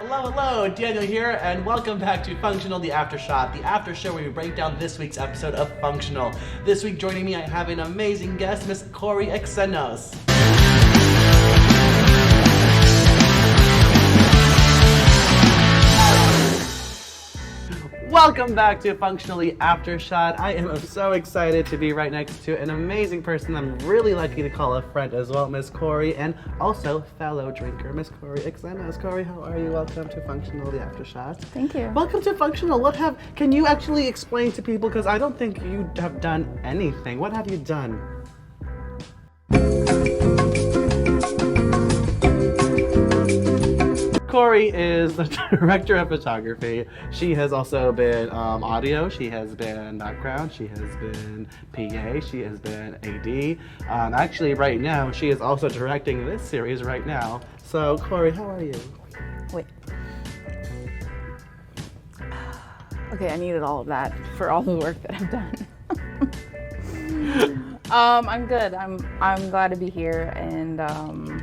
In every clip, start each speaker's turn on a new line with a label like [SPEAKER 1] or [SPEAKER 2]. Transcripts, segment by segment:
[SPEAKER 1] Hello, Daniel here, and welcome back to Functional, the After Shot, the after show where we break down this week's episode of Functional. This week joining me, I have an amazing guest, Miss Cory Xenos. Welcome back to Functionally Aftershot. I am so excited to be right next to an amazing person I'm really lucky to call a friend as well, Miss Cory, and also fellow drinker, Miss Cory Xenos. Cory, how are you? Welcome to Functionally Aftershot.
[SPEAKER 2] Thank you.
[SPEAKER 1] Welcome to Functional. Can you actually explain to people, because I don't think you have done anything. What have you done? Cory is the director of photography. She has also been audio, she has been background, she has been PA, she has been AD. Actually, right now, she is also directing this series right now. So, Cory, how are you?
[SPEAKER 2] Wait. Okay, I needed all of that for all the work that I've done. I'm good. I'm glad to be here, and I'm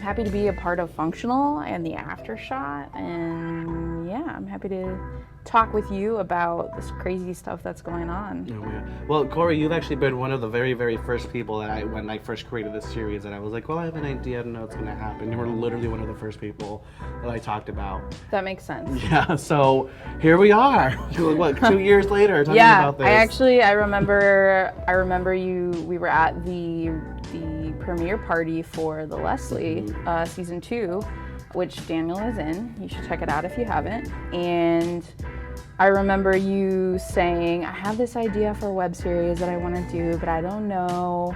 [SPEAKER 2] happy to be a part of Functional and the Aftershot, and yeah, I'm happy to talk with you about this crazy stuff that's going on.
[SPEAKER 1] Oh, yeah. Well, Cory, you've actually been one of the very, very first people that when I first created this series, and I was like, well, I have an idea, I don't know what's going to happen. You were literally one of the first people that I talked about.
[SPEAKER 2] That makes sense.
[SPEAKER 1] Yeah, so here we are. What, 2 years later, talking about this.
[SPEAKER 2] I remember we were at the premiere party for the Leslie season 2, which Daniel is in. You should check it out if you haven't. And I remember you saying, I have this idea for a web series that I want to do, but I don't know.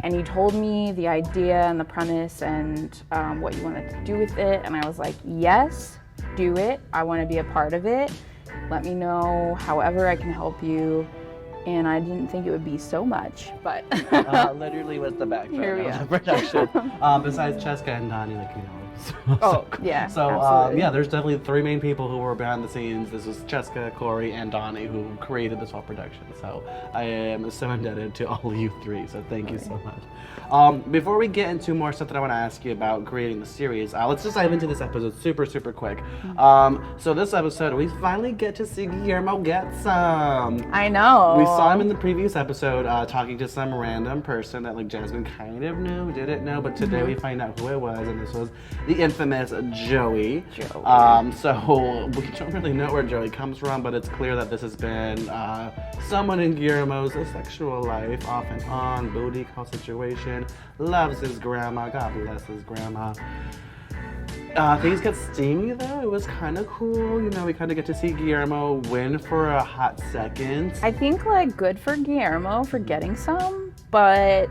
[SPEAKER 2] And you told me the idea and the premise and what you wanted to do with it. And I was like, yes, do it. I want to be a part of it. Let me know however I can help you. And I didn't think it would be so much, but
[SPEAKER 1] literally was the background
[SPEAKER 2] Here we
[SPEAKER 1] of the
[SPEAKER 2] are.
[SPEAKER 1] production. Besides Cheska and Donnie, like, you know.
[SPEAKER 2] Yeah.
[SPEAKER 1] So
[SPEAKER 2] absolutely.
[SPEAKER 1] yeah, there's definitely 3 main people who were behind the scenes. This was Cheska, Cory, and Donnie who created this whole production. So I am so indebted to all of you 3. So thank you so much. Before we get into more stuff that I want to ask you about creating the series, let's just dive into this episode super quick. So this episode, we finally get to see Guillermo get some.
[SPEAKER 2] I know.
[SPEAKER 1] We saw him in the previous episode talking to some random person that like Jasmine kind of knew, didn't know, but today we find out who it was, and this was the infamous Joey. So we don't really know where Joey comes from, but it's clear that this has been someone in Guillermo's sexual life, off and on, booty call situation, loves his grandma, God bless his grandma. Things get steamy though. It was kind of cool. You know, we kind of get to see Guillermo win for a hot second.
[SPEAKER 2] I think like good for Guillermo for getting some, but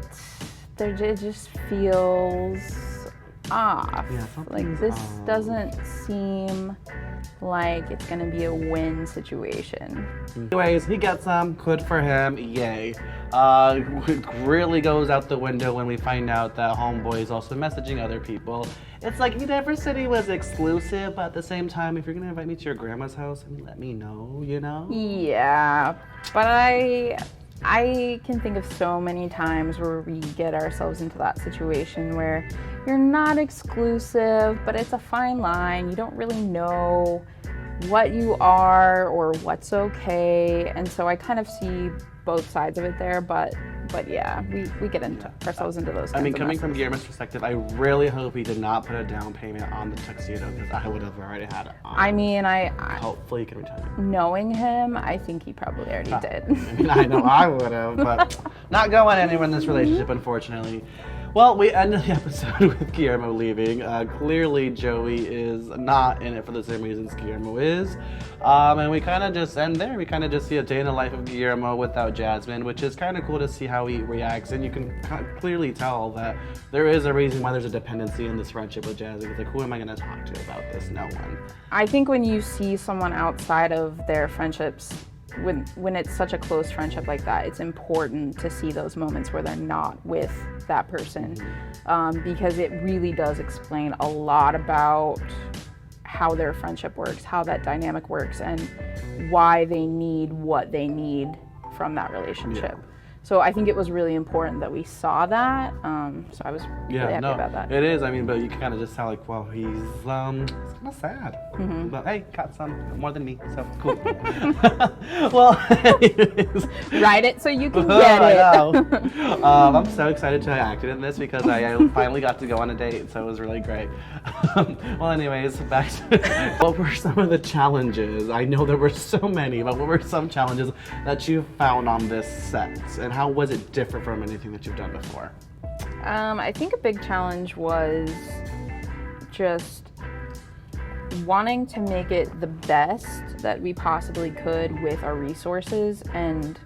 [SPEAKER 2] it just feels off.
[SPEAKER 1] Yeah,
[SPEAKER 2] like this doesn't seem like it's gonna be a win situation.
[SPEAKER 1] Anyways, he gets some. Good for him. Yay. It really goes out the window when we find out that Homeboy is also messaging other people. It's like, he never said he was exclusive, but at the same time, if you're gonna invite me to your grandma's house, let me know, you know?
[SPEAKER 2] Yeah, but I can think of so many times where we get ourselves into that situation where you're not exclusive, but it's a fine line. You don't really know what you are or what's okay. And so I kind of see both sides of it there, but yeah, we get into ourselves into those kinds
[SPEAKER 1] I mean,
[SPEAKER 2] of
[SPEAKER 1] coming
[SPEAKER 2] messes.
[SPEAKER 1] from Guillermo's perspective, I really hope he did not put a down payment on the tuxedo, because I would have already had it on.
[SPEAKER 2] I mean,
[SPEAKER 1] Hopefully you can return it.
[SPEAKER 2] knowing him, I think he probably already did.
[SPEAKER 1] I mean, I know I would have, but not going anywhere in this relationship, unfortunately. Well, we end the episode with Guillermo leaving. Clearly, Joey is not in it for the same reasons Guillermo is. And we kind of just end there. We kind of just see a day in the life of Guillermo without Jasmine, which is kind of cool to see how he reacts. And you can clearly tell that there is a reason why there's a dependency in this friendship with Jasmine. It's like, who am I going to talk to about this? No one.
[SPEAKER 2] I think when you see someone outside of their friendships, when it's such a close friendship like that, it's important to see those moments where they're not with that person, because it really does explain a lot about how their friendship works, how that dynamic works, and why they need what they need from that relationship. So I think it was really important that we saw that. So I was really happy about that.
[SPEAKER 1] It is. I mean, but you can kind of just tell like, well, he's kind of sad. But hey, got some more than me, so cool. Well, anyways.
[SPEAKER 2] Write it so you can get it.
[SPEAKER 1] I know. I'm so excited to have acted in this because I finally got to go on a date, so it was really great. Well, anyways, back to what were some of the challenges? I know there were so many, but what were some challenges that you found on this set? And how was it different from anything that you've done before?
[SPEAKER 2] I think a big challenge was just wanting to make it the best that we possibly could with our resources, and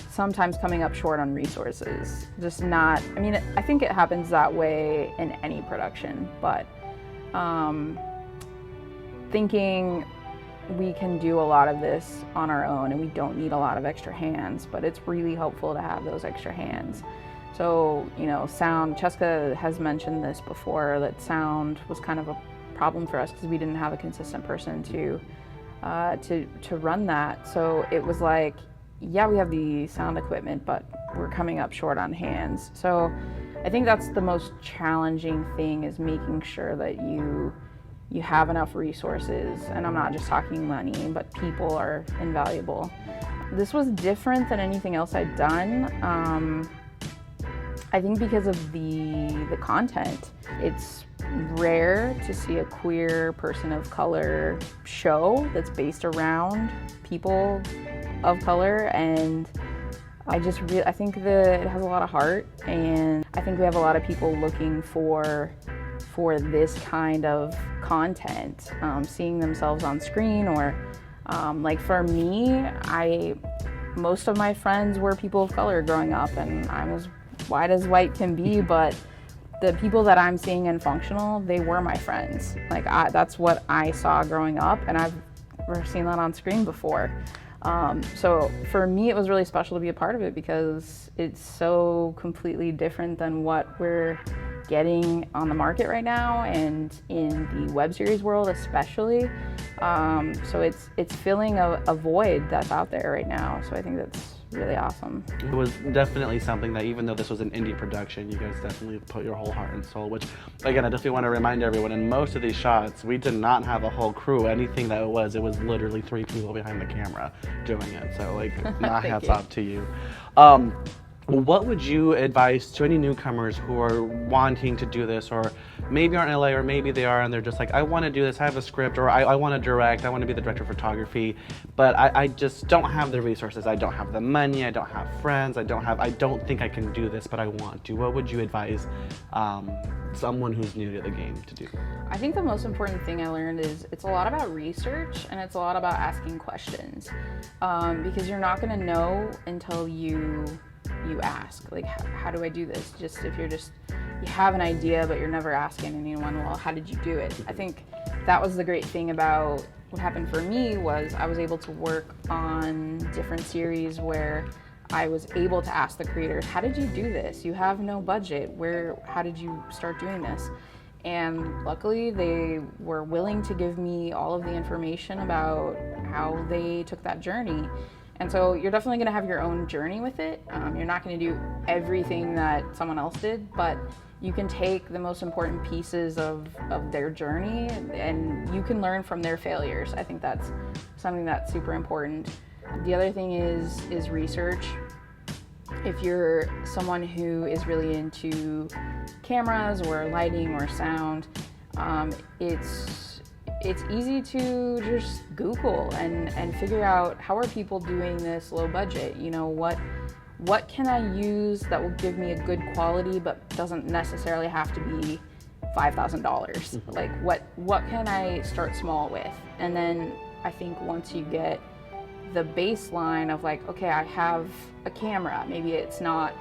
[SPEAKER 2] sometimes coming up short on resources. Just not, I mean, I think it happens that way in any production, but thinking we can do a lot of this on our own and we don't need a lot of extra hands, but it's really helpful to have those extra hands. So, you know, sound, Cheska has mentioned this before, that sound was kind of a problem for us because we didn't have a consistent person to run that. So it was like, yeah, we have the sound equipment, but we're coming up short on hands. So I think that's the most challenging thing, is making sure that you have enough resources, and I'm not just talking money, but people are invaluable. This was different than anything else I'd done. I think because of the content. It's rare to see a queer person of color show that's based around people of color, and I think that it has a lot of heart, and I think we have a lot of people looking for this kind of content, seeing themselves on screen, or like for me, most of my friends were people of color growing up, and I'm as white as white can be, but the people that I'm seeing in functional, they were my friends. Like that's what I saw growing up, and I've never seen that on screen before. So for me, it was really special to be a part of it because it's so completely different than what we're getting on the market right now, and in the web series world especially. So it's filling a void that's out there right now. So I think that's really awesome.
[SPEAKER 1] It was definitely something that, even though this was an indie production, you guys definitely put your whole heart and soul, which again, I definitely want to remind everyone, in most of these shots, we did not have a whole crew. Anything that it was literally 3 people behind the camera doing it. So like, my hats off to you. What would you advise to any newcomers who are wanting to do this, or maybe aren't in LA, or maybe they are and they're just like, I want to do this, I have a script, or I want to direct, I want to be the director of photography, but I just don't have the resources, I don't have the money, I don't have friends, I don't think I can do this, but I want to. What would you advise someone who's new to the game to do?
[SPEAKER 2] I think the most important thing I learned is it's a lot about research, and it's a lot about asking questions, because you're not going to know until you ask, like, how do I do this? Just if you have an idea, but you're never asking anyone, well, how did you do it? I think that was the great thing about what happened for me, was I was able to work on different series where I was able to ask the creators, how did you do this? You have no budget. How did you start doing this? And luckily they were willing to give me all of the information about how they took that journey. And so you're definitely going to have your own journey with it. You're not going to do everything that someone else did, but you can take the most important pieces of their journey, and you can learn from their failures. I think that's something that's super important. The other thing is research. If you're someone who is really into cameras or lighting or sound, it's easy to just Google and figure out, how are people doing this low budget? You know, what can I use that will give me a good quality but doesn't necessarily have to be $5,000? Like what can I start small with? And then I think once you get the baseline of like, okay, I have a camera, maybe it's not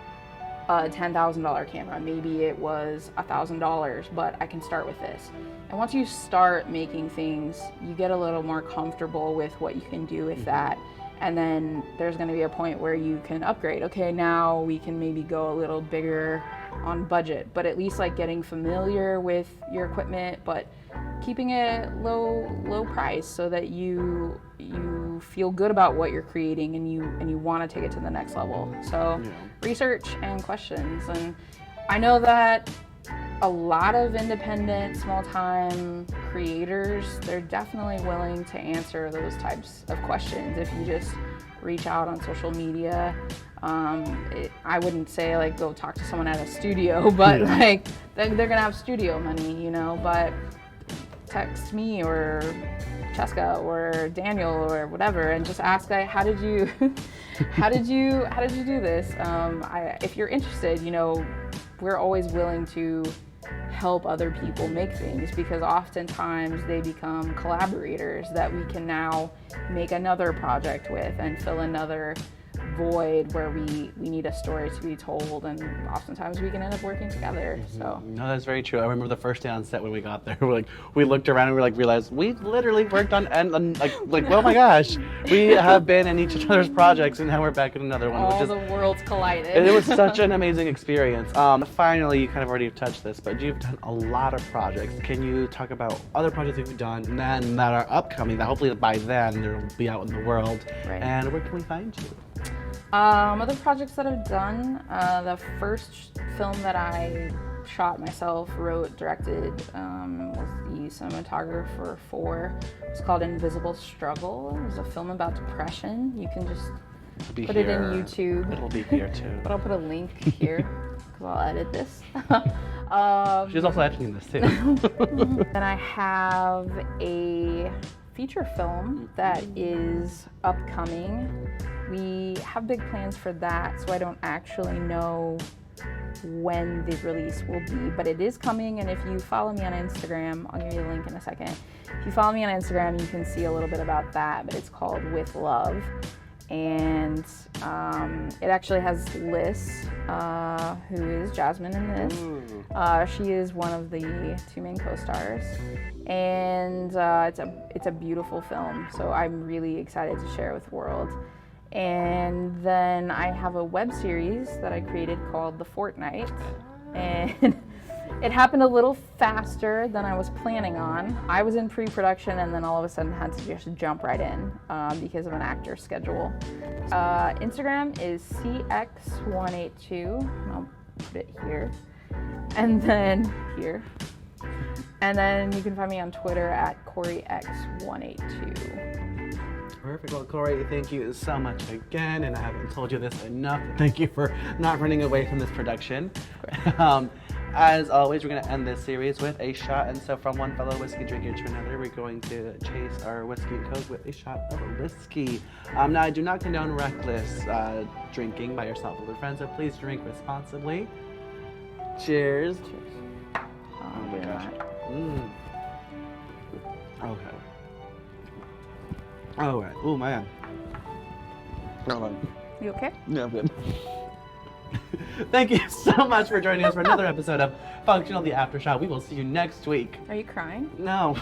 [SPEAKER 2] a $10,000 camera, maybe it was $1,000, but I can start with this. And once you start making things, you get a little more comfortable with what you can do with that. And then there's going to be a point where you can upgrade. Okay, now we can maybe go a little bigger on budget, but at least like getting familiar with your equipment, but keeping it low price so that you you feel good about what you're creating and you want to take it to the next level. So research and questions. And I know that a lot of independent, small-time creators, they're definitely willing to answer those types of questions if you just reach out on social media. I wouldn't say like go talk to someone at a studio, but like they're gonna have studio money, you know, but text me or Cheska or Daniel or whatever and just ask, how did you do this? If you're interested, you know, we're always willing to help other people make things, because oftentimes they become collaborators that we can now make another project with and fill another void where we need a story to be told, and oftentimes we can end up working together. So
[SPEAKER 1] no, that's very true. I remember the first day on set when we got there, we looked around and we realized we literally worked on oh my gosh, we have been in each other's projects and now we're back in another one.
[SPEAKER 2] All the worlds collided.
[SPEAKER 1] It was such an amazing experience. Finally, you kind of already touched this, but you've done a lot of projects. Can you talk about other projects you've done and that are upcoming, that hopefully by then they'll be out in the world?
[SPEAKER 2] Right.
[SPEAKER 1] And where can we find you?
[SPEAKER 2] Other projects that I've done, the first film that I shot myself, wrote, directed, was the cinematographer for. It's called Invisible Struggle. It was a film about depression. You can just put it in YouTube.
[SPEAKER 1] It'll be here too.
[SPEAKER 2] But I'll put a link here because I'll edit this.
[SPEAKER 1] She's also editing this too.
[SPEAKER 2] Then I have a feature film that is upcoming. We have big plans for that, so I don't actually know when the release will be, but it is coming. And if you follow me on Instagram, I'll give you a link in a second. If you follow me on Instagram, you can see a little bit about that, but it's called With Love. And it actually has Liz, who is Jasmine in this. She is one of the two main co-stars, and it's a beautiful film. So I'm really excited to share it with the world. And then I have a web series that I created called The Fortnight, and it happened a little faster than I was planning on. I was in pre-production and then all of a sudden had to just jump right in because of an actor's schedule. Instagram is CX182, and I'll put it here, and then here. And then you can find me on Twitter at Cory X182.
[SPEAKER 1] Perfect. Well, Cory, thank you so much again, and I haven't told you this enough. Thank you for not running away from this production. As always, we're going to end this series with a shot, and so from one fellow whiskey drinker to another, we're going to chase our whiskey and coke with a shot of whiskey. Now, I do not condone reckless drinking by yourself or your friends, so please drink responsibly. Cheers.
[SPEAKER 2] Cheers.
[SPEAKER 1] Oh my gosh. Okay. All right. Oh man.
[SPEAKER 2] You okay?
[SPEAKER 1] Yeah, I'm good. Thank you so much for joining us for another episode of Functional the After Shot. We will see you next week.
[SPEAKER 2] Are you crying?
[SPEAKER 1] No.